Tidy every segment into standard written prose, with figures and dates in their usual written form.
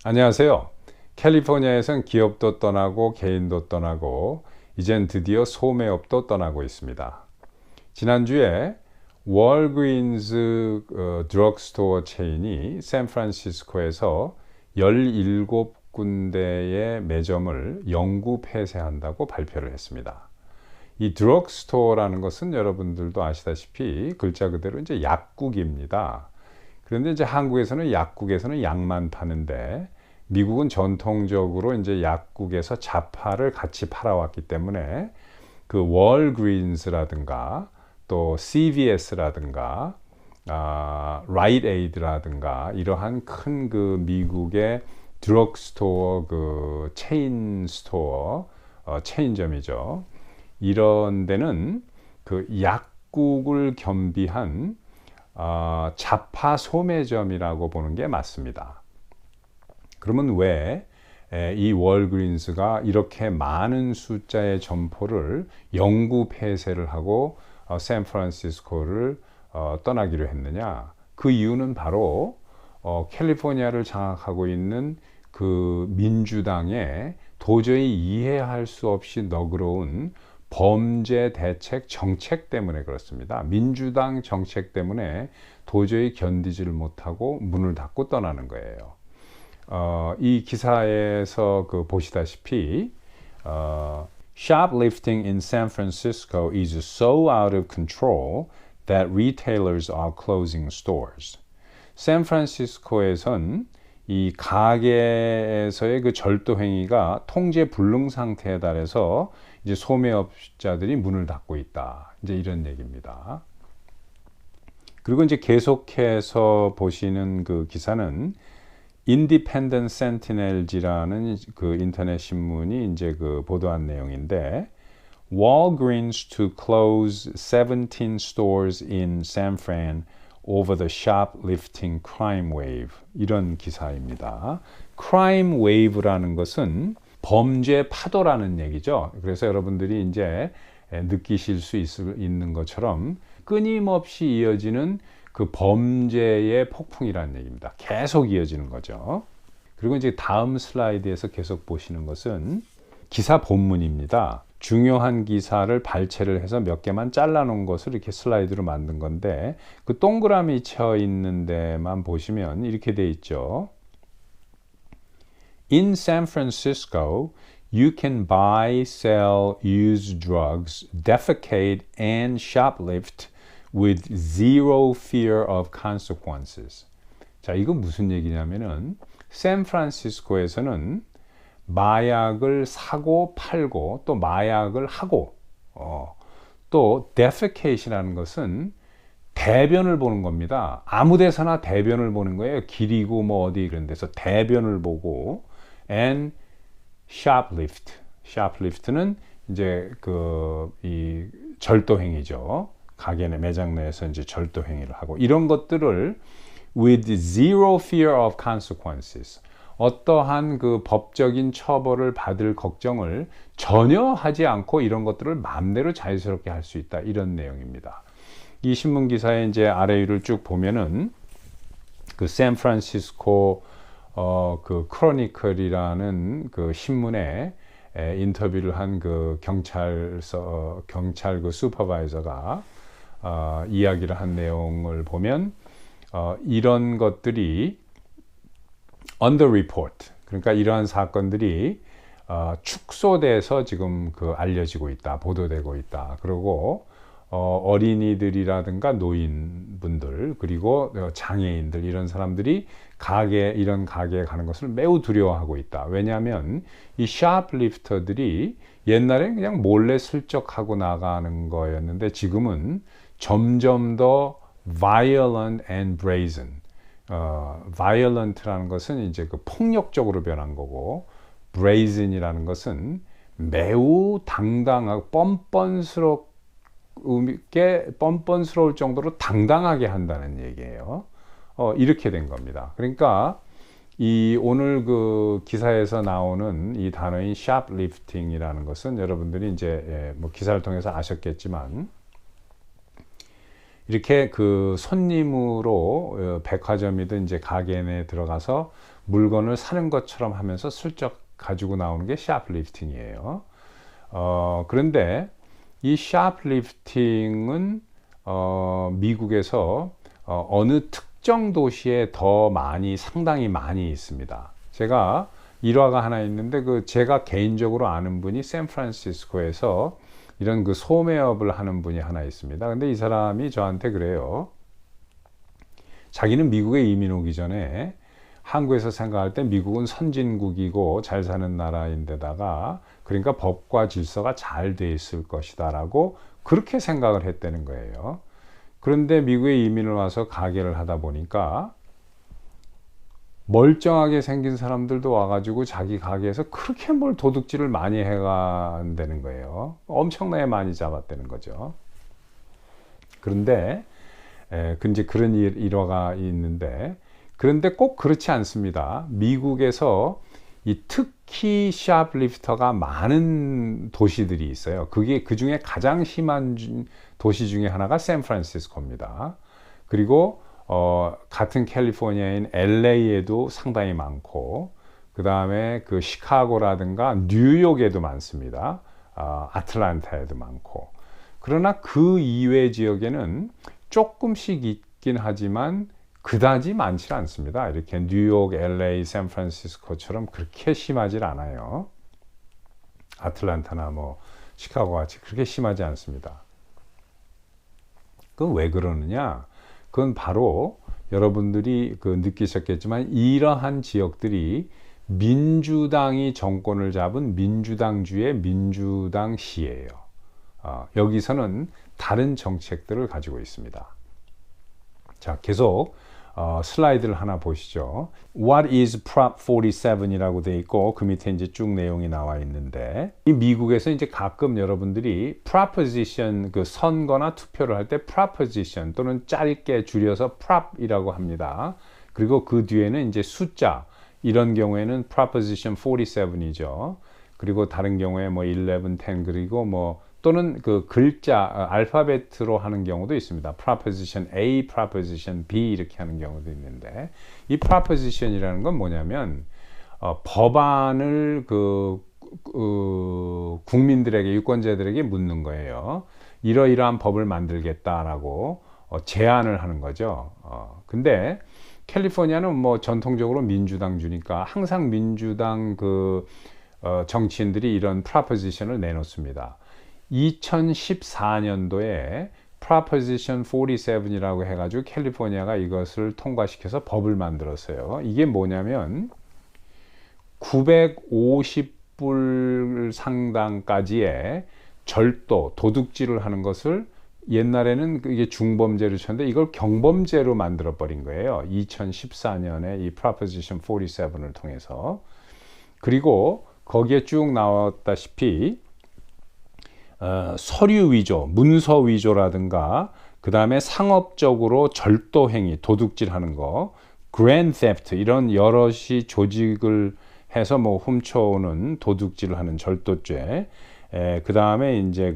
안녕하세요. 캘리포니아에선 기업도 떠나고 개인도 떠나고 이젠 드디어 소매업도 떠나고 있습니다. 지난주에 월그린즈 드럭스토어 체인이 샌프란시스코에서 17군데의 매점을 영구 폐쇄한다고 발표를 했습니다. 이 드럭스토어라는 것은 여러분들도 아시다시피 글자 그대로 이제 약국입니다. 그런데 이제 한국에서는 약국에서는 약만 파는데 미국은 전통적으로 이제 약국에서 잡화를 같이 팔아왔기 때문에 그 월그린스라든가 또 CVS라든가 라이트 에이드라든가 이러한 큰 그 미국의 드럭스토어 그 체인 스토어 체인점이죠. 이런 데는 그 약국을 겸비한 잡화 소매점이라고 보는 게 맞습니다. 그러면 왜 이 월그린스가 이렇게 많은 숫자의 점포를 영구 폐쇄를 하고 샌프란시스코를 떠나기로 했느냐? 그 이유는 바로 캘리포니아를 장악하고 있는 그 민주당의 도저히 이해할 수 없이 너그러운 범죄 대책 정책 때문에 그렇습니다. 민주당 정책 때문에 도저히 견디지를 못하고 문을 닫고 떠나는 거예요. 이 기사에서 그 보시다시피 shoplifting in San Francisco is so out of control that retailers are closing stores. 샌프란시스코에선 이 가게에서의 그 절도 행위가 통제 불능 상태에 달해서 이제 소매업자들이 문을 닫고 있다. 이제 이런 얘기입니다. 그리고 이제 계속해서 보시는 그 기사는 인디펜던트 센티넬지라는 그 인터넷 신문이 이제 그 보도한 내용인데 Walgreens to close 17 stores in San Fran over the shoplifting crime wave 이런 기사입니다. crime wave라는 것은 범죄 파도라는 얘기죠. 그래서 여러분들이 이제 느끼실 수 있는 것처럼 끊임없이 이어지는 그 범죄의 폭풍이라는 얘기입니다. 계속 이어지는 거죠. 그리고 이제 다음 슬라이드에서 계속 보시는 것은 기사 본문입니다. 중요한 기사를 발췌를 해서 몇 개만 잘라놓은 것을 이렇게 슬라이드로 만든 건데 그 동그라미 쳐 있는 데만 보시면 이렇게 돼 있죠. In San Francisco, you can buy, sell, use drugs, defecate, and shoplift with zero fear of consequences. 자, 이건 무슨 얘기냐면은 샌프란시스코에서는 마약을 사고 팔고 또 마약을 하고 또 defecate이라는 것은 대변을 보는 겁니다. 아무 데서나 대변을 보는 거예요. 길이고 뭐 어디 이런 데서 대변을 보고 and shoplift. shoplift는 이제 그 이 절도 행위죠. 가게 내 매장 내에서 이제 절도 행위를 하고 이런 것들을 with zero fear of consequences. 어떠한 그 법적인 처벌을 받을 걱정을 전혀 하지 않고 이런 것들을 마음대로 자유스럽게 할 수 있다. 이런 내용입니다. 이 신문 기사의 이제 아래 위를 쭉 보면은 그 샌프란시스코 그 크로니클이라는 그 신문에 인터뷰를 한 그 경찰 그 슈퍼바이저가 이야기를 한 내용을 보면 이런 것들이 under report 그러니까 이러한 사건들이 축소돼서 지금 그 알려지고 있다, 보도되고 있다. 그리고 어린이들이라든가 노인분들 그리고 장애인들 이런 사람들이 이런 가게에 가는 것을 매우 두려워하고 있다. 왜냐하면 이 샤프리프터들이 옛날엔 그냥 몰래 슬쩍하고 나가는 거였는데 지금은 점점 더 violent and brazen. violent라는 것은 이제 그 폭력적으로 변한 거고 brazen이라는 것은 매우 당당하고 뻔뻔스러울 정도로 당당하게 한다는 얘기예요. 이렇게 된 겁니다. 그러니까 이 오늘 그 기사에서 나오는 이 단어인 shoplifting이라는 것은 여러분들이 이제 뭐 기사를 통해서 아셨겠지만 이렇게 그 손님으로 백화점이든 이제 가게 내에 들어가서 물건을 사는 것처럼 하면서 슬쩍 가지고 나오는 게 shoplifting이에요. 그런데 이 shoplifting은 미국에서 어느 특정 도시에 상당히 많이 있습니다. 제가 일화가 하나 있는데 제가 개인적으로 아는 분이 샌프란시스코에서 이런 소매업을 하는 분이 하나 있습니다. 근데 이 사람이 저한테 그래요. 자기는 미국에 이민 오기 전에 한국에서 생각할 때 미국은 선진국이고 잘 사는 나라인데다가 그러니까 법과 질서가 잘 돼 있을 것이다 라고 그렇게 생각을 했다는 거예요. 그런데 미국에 이민을 와서 가게를 하다 보니까 멀쩡하게 생긴 사람들도 와가지고 자기 가게에서 그렇게 뭘 도둑질을 많이 해간다는 거예요. 엄청나게 많이 잡았다는 거죠. 그런데 이제 그런 일화가 있는데, 그런데 꼭 그렇지 않습니다. 미국에서 특히 샤프리프터가 많은 도시들이 있어요. 그 중에 가장 심한 도시 중에 하나가 샌프란시스코입니다. 그리고 같은 캘리포니아인 LA에도 상당히 많고, 그 다음에 시카고라든가 뉴욕에도 많습니다. 아틀란타에도 많고. 그러나 그 이외 지역에는 조금씩 있긴 하지만 그다지 많지 않습니다. 이렇게 뉴욕, LA, 샌프란시스코처럼 그렇게 심하지 않아요. 아틀란타나 시카고 같이 그렇게 심하지 않습니다. 그건 왜 그러느냐? 그건 바로 여러분들이 느끼셨겠지만 이러한 지역들이 민주당이 정권을 잡은 민주당주의 민주당시예요. 여기서는 다른 정책들을 가지고 있습니다. 자, 계속 슬라이드를 하나 보시죠. What is Prop 47이라고 돼 있고 그 밑에 이제 쭉 내용이 나와 있는데, 이 미국에서 이제 가끔 여러분들이 proposition 선거나 투표를 할 때 proposition 또는 짧게 줄여서 prop이라고 합니다. 그리고 그 뒤에는 이제 숫자, 이런 경우에는 proposition 47이죠. 그리고 다른 경우에 11, 10 그리고 또는 글자 알파벳으로 하는 경우도 있습니다. proposition A, proposition B 이렇게 하는 경우도 있는데, 이 proposition이라는 건 뭐냐면 법안을 국민들에게, 유권자들에게 묻는 거예요. 이러이러한 법을 만들겠다라고 제안을 하는 거죠. 근데 캘리포니아는 전통적으로 민주당주니까 항상 민주당 정치인들이 이런 proposition을 내놓습니다. 2014년도에 Proposition 47이라고 해가지고 캘리포니아가 이것을 통과시켜서 법을 만들었어요. 이게 뭐냐면 950불 상당까지의 절도, 도둑질을 하는 것을 옛날에는 이게 중범죄로 쳤는데 이걸 경범죄로 만들어 버린 거예요. 2014년에 이 Proposition 47을 통해서. 그리고 거기에 쭉 나왔다시피 서류 위조, 문서 위조라든가 그 다음에 상업적으로 절도 행위, 도둑질 하는 거, grand theft 이런 여럿이 조직을 해서 훔쳐오는 도둑질을 하는 절도죄, 그 다음에 이제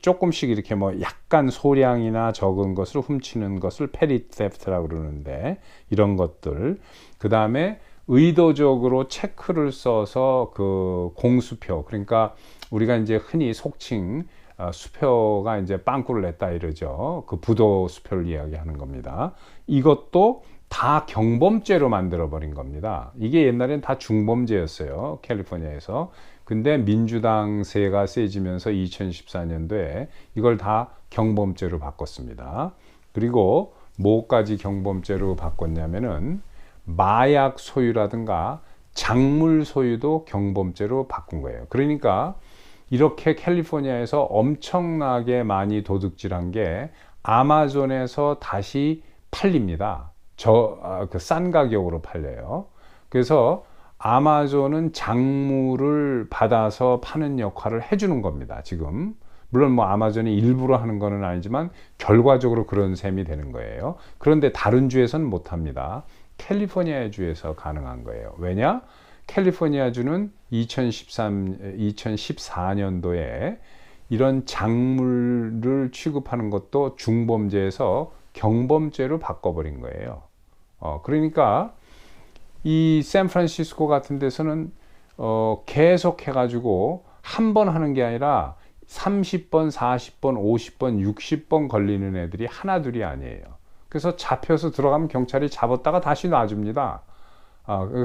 조금씩 이렇게 약간 소량이나 적은 것을 훔치는 것을 petty theft라고 그러는데 이런 것들, 그 다음에 의도적으로 체크를 써서 공수표, 그러니까 우리가 이제 흔히 속칭 수표가 이제 빵꾸를 냈다 이러죠. 부도 수표를 이야기하는 겁니다. 이것도 다 경범죄로 만들어 버린 겁니다. 이게 옛날엔 다 중범죄였어요. 캘리포니아에서. 근데 민주당세가 세지면서 2014년도에 이걸 다 경범죄로 바꿨습니다. 그리고 뭐까지 경범죄로 바꿨냐면은 마약 소유라든가 작물 소유도 경범죄로 바꾼 거예요. 그러니까 이렇게 캘리포니아에서 엄청나게 많이 도둑질한 게 아마존에서 다시 팔립니다. 싼 가격으로 팔려요. 그래서 아마존은 작물을 받아서 파는 역할을 해주는 겁니다. 지금 물론 아마존이 일부러 하는 거는 아니지만 결과적으로 그런 셈이 되는 거예요. 그런데 다른 주에서는 못합니다. 캘리포니아 주에서 가능한 거예요. 왜냐? 캘리포니아 주는 2014년도에 이런 작물을 취급하는 것도 중범죄에서 경범죄로 바꿔버린 거예요. 그러니까 이 샌프란시스코 같은 데서는 계속 해가지고 한 번 하는 게 아니라 30번, 40번, 50번, 60번 걸리는 애들이 하나둘이 아니에요. 그래서 잡혀서 들어가면 경찰이 잡았다가 다시 놔줍니다.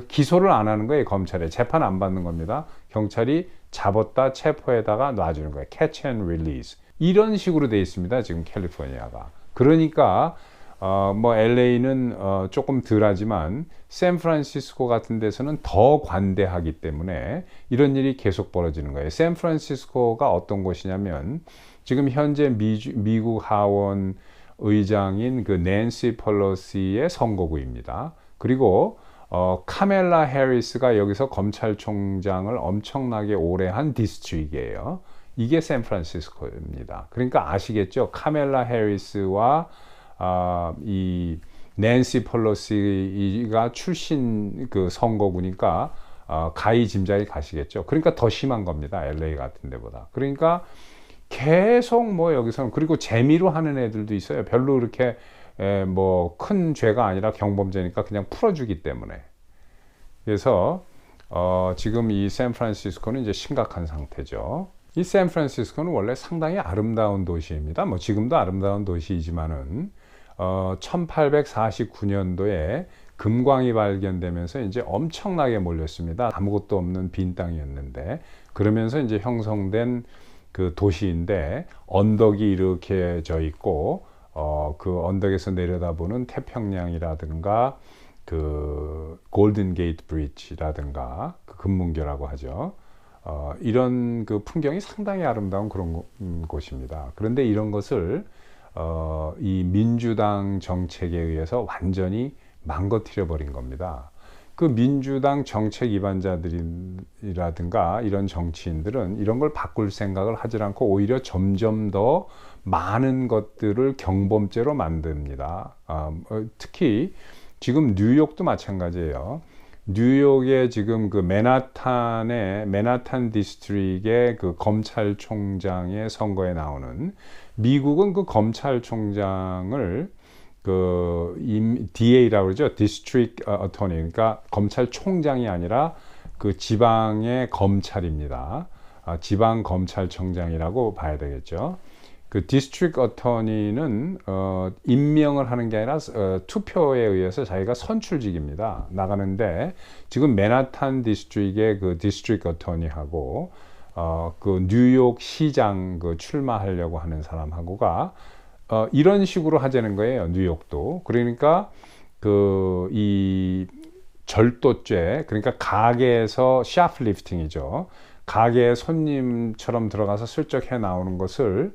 기소를 안 하는 거예요. 검찰에 재판 안 받는 겁니다. 경찰이 잡았다 체포해다가 놔주는 거예요. Catch and release. 이런 식으로 돼 있습니다. 지금 캘리포니아가. 그러니까 뭐 LA는 조금 덜하지만 샌프란시스코 같은 데서는 더 관대하기 때문에 이런 일이 계속 벌어지는 거예요. 샌프란시스코가 어떤 곳이냐면 지금 현재 미국 하원 의장인 그 낸시 펠로시의 선거구입니다. 그리고 카멜라 해리스가 여기서 검찰총장을 엄청나게 오래 한 디스트릭이에요. 이게 샌프란시스코입니다. 그러니까 아시겠죠? 카멜라 해리스와 이 낸시 펠로시가 출신 그 선거구니까 가히 짐작이 가시겠죠. 그러니까 더 심한 겁니다. LA 같은 데보다. 그러니까 계속 뭐 여기서는 그리고 재미로 하는 애들도 있어요. 별로 그렇게 뭐 큰 죄가 아니라 경범죄니까 그냥 풀어주기 때문에. 그래서 지금 이 샌프란시스코는 이제 심각한 상태죠. 이 샌프란시스코는 원래 상당히 아름다운 도시입니다. 뭐 지금도 아름다운 도시이지만은 1849년도에 금광이 발견되면서 이제 엄청나게 몰렸습니다. 아무것도 없는 빈 땅이었는데 그러면서 이제 형성된 그 도시인데 언덕이 이렇게 져 있고 그 언덕에서 내려다보는 태평양이라든가 그 골든 게이트 브릿지라든가 그 금문교라고 하죠. 이런 그 풍경이 상당히 아름다운 그런 곳입니다. 그런데 이런 것을 이 민주당 정책에 의해서 완전히 망가뜨려 버린 겁니다. 그 민주당 정책 위반자들이라든가 이런 정치인들은 이런 걸 바꿀 생각을 하지 않고 오히려 점점 더 많은 것들을 경범죄로 만듭니다. 특히 지금 뉴욕도 마찬가지예요. 뉴욕의 지금 그 맨하탄 디스트릭의 그 검찰총장의 선거에 나오는 미국은 그 검찰총장을 그 DA라고 그러죠. District Attorney. 그러니까 검찰총장이 아니라 그 지방의 검찰입니다. 지방 검찰청장이라고 봐야 되겠죠. 그 District Attorney는 임명을 하는 게 아니라 투표에 의해서 자기가 선출직입니다. 나가는데 지금 맨하탄 디스트릭의 그 District Attorney하고 그 뉴욕 시장 그 출마하려고 하는 사람하고가 이런 식으로 하자는 거예요. 뉴욕도. 그러니까 그 이 절도죄, 그러니까 가게에서 샤프리프팅이죠. 가게에 손님처럼 들어가서 슬쩍 해 나오는 것을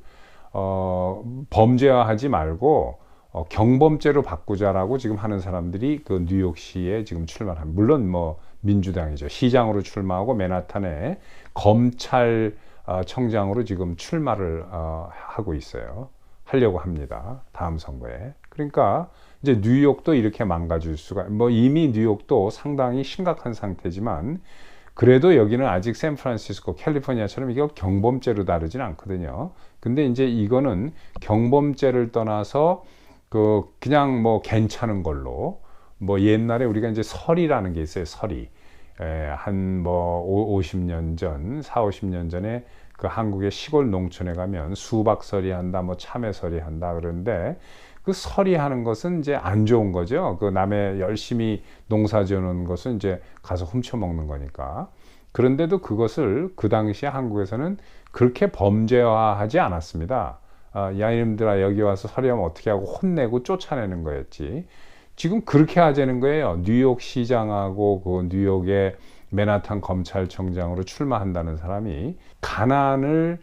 범죄화하지 말고 경범죄로 바꾸자라고 지금 하는 사람들이 그 뉴욕시에 지금 출마합니다. 물론 뭐 민주당이죠. 시장으로 출마하고 맨하탄에 검찰청장으로 지금 출마를 하고 있어요. 하려고 합니다. 다음 선거에. 그러니까 이제 뉴욕도 이렇게 망가질 수가, 뭐 이미 뉴욕도 상당히 심각한 상태지만 그래도 여기는 아직 샌프란시스코, 캘리포니아처럼 이거 경범죄로 다루진 않거든요. 근데 이제 이거는 경범죄를 떠나서 그냥 뭐 괜찮은 걸로, 뭐 옛날에 우리가 이제 서리라는 게 있어요. 서리. 한 뭐 50년 전, 4, 50년 전에 그 한국의 시골 농촌에 가면 수박서리 한다, 뭐 참외서리 한다 그러는데 그 서리하는 것은 이제 안 좋은 거죠. 그 남의 열심히 농사 지어놓은 것은 이제 가서 훔쳐 먹는 거니까. 그런데도 그것을 그 당시에 한국에서는 그렇게 범죄화하지 않았습니다. 야 이놈들아 여기 와서 서리하면 어떻게 하고 혼내고 쫓아내는 거였지. 지금 그렇게 하자는 거예요. 뉴욕 시장하고 그 뉴욕의 맨하탄 검찰청장으로 출마한다는 사람이 가난을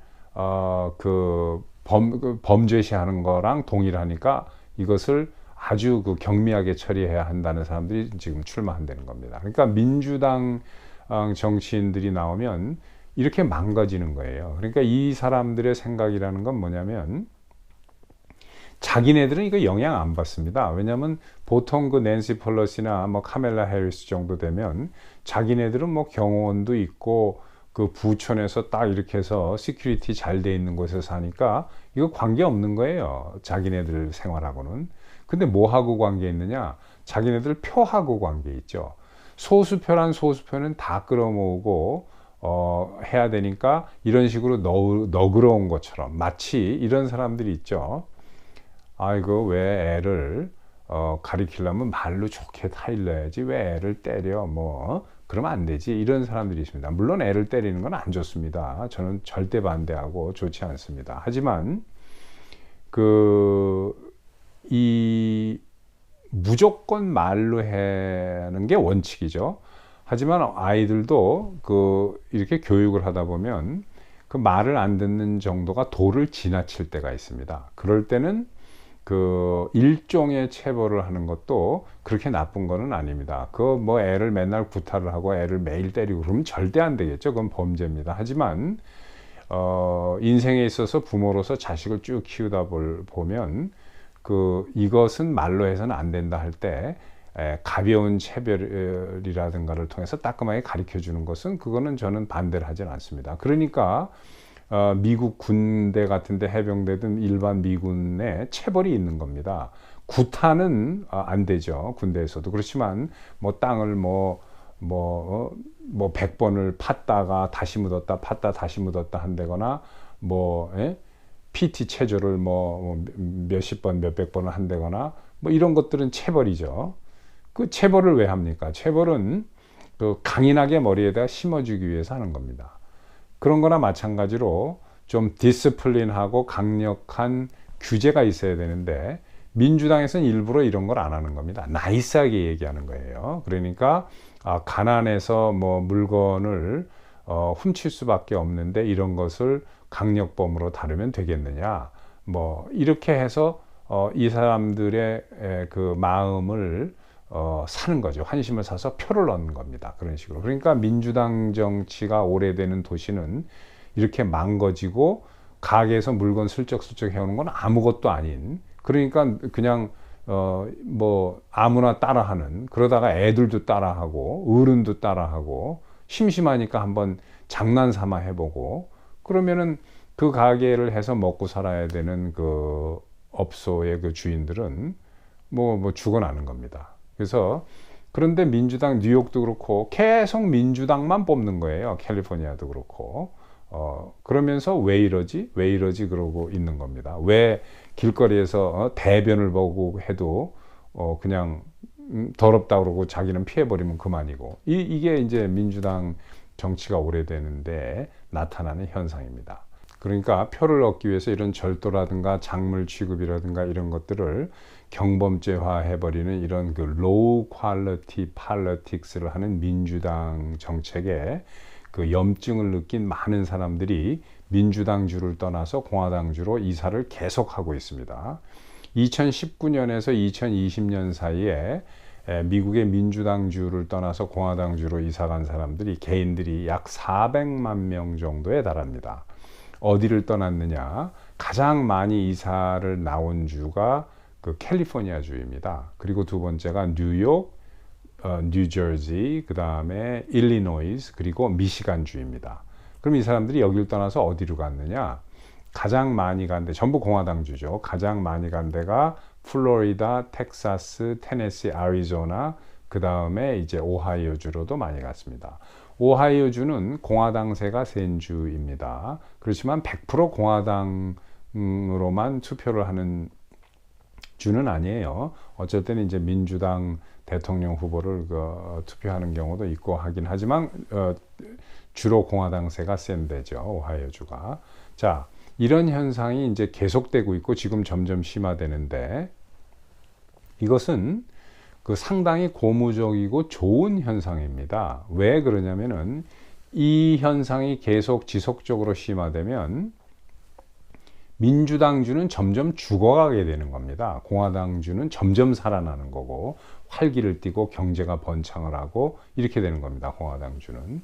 범죄시하는 거랑 동일하니까 이것을 아주 그 경미하게 처리해야 한다는 사람들이 지금 출마한다는 겁니다. 그러니까 민주당 정치인들이 나오면 이렇게 망가지는 거예요. 그러니까 이 사람들의 생각이라는 건 뭐냐면 자기네들은 이거 영향 안 받습니다. 왜냐하면 보통 그 낸시 펠로시나 뭐 카멜라 해리스 정도 되면 자기네들은 뭐 경호원도 있고 그 부촌에서 딱 이렇게 해서 시큐리티 잘 돼 있는 곳에서 사니까 이거 관계 없는 거예요. 자기네들 생활하고는. 근데 뭐하고 관계 있느냐? 자기네들 표하고 관계 있죠. 소수표란 소수표는 다 끌어모으고 해야 되니까 이런 식으로 너그러운 것처럼 마치 이런 사람들이 있죠. 아이고 왜 애를 가리키려면 말로 좋게 타일러야지 왜 애를 때려 뭐 그러면 안 되지 이런 사람들이 있습니다. 물론 애를 때리는 건 안 좋습니다. 저는 절대 반대하고 좋지 않습니다. 하지만 이 무조건 말로 하는 게 원칙이죠. 하지만 아이들도 이렇게 교육을 하다 보면 그 말을 안 듣는 정도가 도를 지나칠 때가 있습니다. 그럴 때는 일종의 체벌을 하는 것도 그렇게 나쁜 거는 아닙니다. 뭐 애를 맨날 구타를 하고 애를 매일 때리고 그러면 절대 안 되겠죠. 그건 범죄입니다. 하지만 인생에 있어서 부모로서 자식을 쭉 키우다 보면 이것은 말로 해서는 안 된다 할 때 가벼운 체벌이라든가를 통해서 따끔하게 가르쳐 주는 것은 그거는 저는 반대를 하진 않습니다. 그러니까 미국 군대 같은데 해병대든 일반 미군에 체벌이 있는 겁니다. 구타는 안 되죠. 군대에서도. 그렇지만 뭐 땅을 100번을 팠다가 다시 묻었다 팠다 다시 묻었다 한다거나 PT 체조를 몇십 번 몇백 번을 한다거나 뭐 이런 것들은 체벌이죠. 그 체벌을 왜 합니까? 체벌은 강인하게 머리에다 심어주기 위해서 하는 겁니다. 그런 거나 마찬가지로 좀 디스플린하고 강력한 규제가 있어야 되는데 민주당에서는 일부러 이런 걸 안 하는 겁니다. 나이스하게 얘기하는 거예요. 그러니까 가난해서 뭐 물건을 훔칠 수밖에 없는데 이런 것을 강력범으로 다루면 되겠느냐 뭐 이렇게 해서 이 사람들의 그 마음을 사는 거죠. 환심을 사서 표를 넣는 겁니다. 그런 식으로. 그러니까 민주당 정치가 오래되는 도시는 이렇게 망가지고 가게에서 물건 슬쩍슬쩍 해오는 건 아무것도 아닌, 그러니까 그냥 뭐 아무나 따라하는, 그러다가 애들도 따라하고 어른도 따라하고 심심하니까 한번 장난삼아 해보고 그러면은 그 가게를 해서 먹고 살아야 되는 그 업소의 그 주인들은 뭐 죽어나는 겁니다. 그래서 그런데 민주당 뉴욕도 그렇고 계속 민주당만 뽑는 거예요. 캘리포니아도 그렇고. 그러면서 왜 이러지 그러고 있는 겁니다. 왜 길거리에서 대변을 보고 해도 그냥 더럽다 그러고 자기는 피해버리면 그만이고, 이게 이제 민주당 정치가 오래되는데 나타나는 현상입니다. 그러니까 표를 얻기 위해서 이런 절도라든가 작물 취급이라든가 이런 것들을 경범죄화 해버리는 이런 그 low quality politics를 하는 민주당 정책에 그 염증을 느낀 많은 사람들이 민주당주를 떠나서 공화당주로 이사를 계속하고 있습니다. 2019년에서 2020년 사이에 미국의 민주당주를 떠나서 공화당주로 이사간 사람들이 개인들이 약 400만 명 정도에 달합니다. 어디를 떠났느냐? 가장 많이 이사를 나온 주가 그 캘리포니아 주입니다. 그리고 두 번째가 뉴욕, 뉴저지, 그 다음에 일리노이스, 그리고 미시간 주입니다. 그럼 이 사람들이 여기를 떠나서 어디로 갔느냐? 가장 많이 간 데, 전부 공화당 주죠. 가장 많이 간 데가 플로리다, 텍사스, 테네시, 애리조나, 그 다음에 이제 오하이오 주로도 많이 갔습니다. 오하이오 주는 공화당세가 센 주입니다. 그렇지만 100% 공화당으로만 투표를 하는 주는 아니에요. 어쩔 때는 이제 민주당 대통령 후보를 투표하는 경우도 있고 하긴 하지만 주로 공화당세가 센 데죠. 오하이오 주가. 자, 이런 현상이 이제 계속되고 있고 지금 점점 심화되는데, 이것은 상당히 고무적이고 좋은 현상입니다. 왜 그러냐면은 이 현상이 계속 지속적으로 심화되면 민주당주는 점점 죽어가게 되는 겁니다. 공화당주는 점점 살아나는 거고 활기를 띠고 경제가 번창을 하고 이렇게 되는 겁니다. 공화당주는.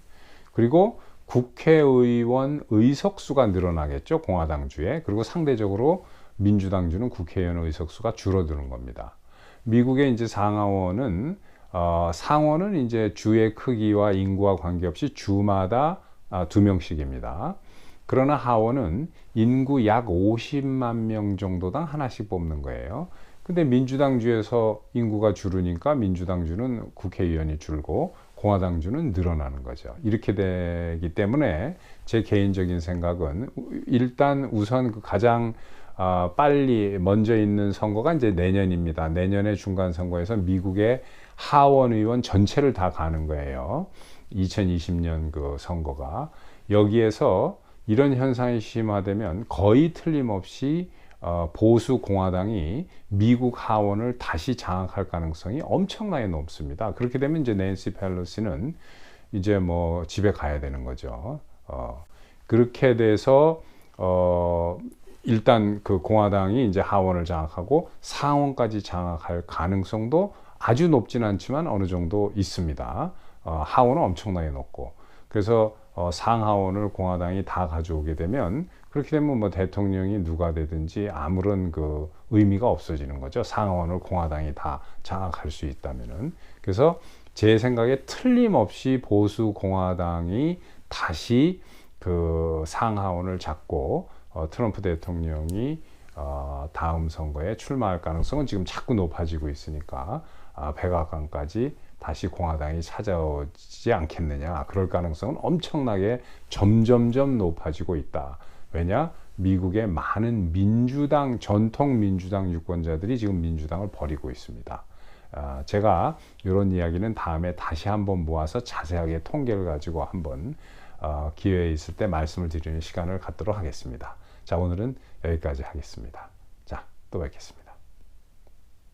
그리고 국회의원 의석수가 늘어나겠죠. 공화당주에. 그리고 상대적으로 민주당주는 국회의원 의석수가 줄어드는 겁니다. 미국의 이제 상하원은 상원은 이제 주의 크기와 인구와 관계없이 주마다 2명씩입니다. 그러나 하원은 인구 약 50만 명 정도당 하나씩 뽑는 거예요. 근데 민주당주에서 인구가 줄으니까 민주당주는 국회의원이 줄고 공화당주는 늘어나는 거죠. 이렇게 되기 때문에 제 개인적인 생각은 일단 우선 그 가장 빨리 먼저 있는 선거가 이제 내년입니다. 내년의 중간 선거에서 미국의 하원 의원 전체를 다 가는 거예요. 2020년 그 선거가. 여기에서 이런 현상이 심화되면 거의 틀림없이 보수 공화당이 미국 하원을 다시 장악할 가능성이 엄청나게 높습니다. 그렇게 되면 이제 낸시 펠로시는 이제 뭐 집에 가야 되는 거죠. 그렇게 돼서 일단 그 공화당이 이제 하원을 장악하고 상원까지 장악할 가능성도 아주 높진 않지만 어느 정도 있습니다. 하원은 엄청나게 높고, 그래서 상하원을 공화당이 다 가져오게 되면, 그렇게 되면 뭐 대통령이 누가 되든지 아무런 그 의미가 없어지는 거죠. 상하원을 공화당이 다 장악할 수 있다면은. 그래서 제 생각에 틀림없이 보수 공화당이 다시 그 상하원을 잡고 트럼프 대통령이 다음 선거에 출마할 가능성은 지금 자꾸 높아지고 있으니까 백악관까지 다시 공화당이 찾아오지 않겠느냐. 그럴 가능성은 엄청나게 점점점 높아지고 있다. 왜냐? 미국의 많은 민주당, 전통 민주당 유권자들이 지금 민주당을 버리고 있습니다. 제가 이런 이야기는 다음에 다시 한번 모아서 자세하게 통계를 가지고 한번 기회에 있을 때 말씀을 드리는 시간을 갖도록 하겠습니다. 자, 오늘은 여기까지 하겠습니다. 자, 또 뵙겠습니다.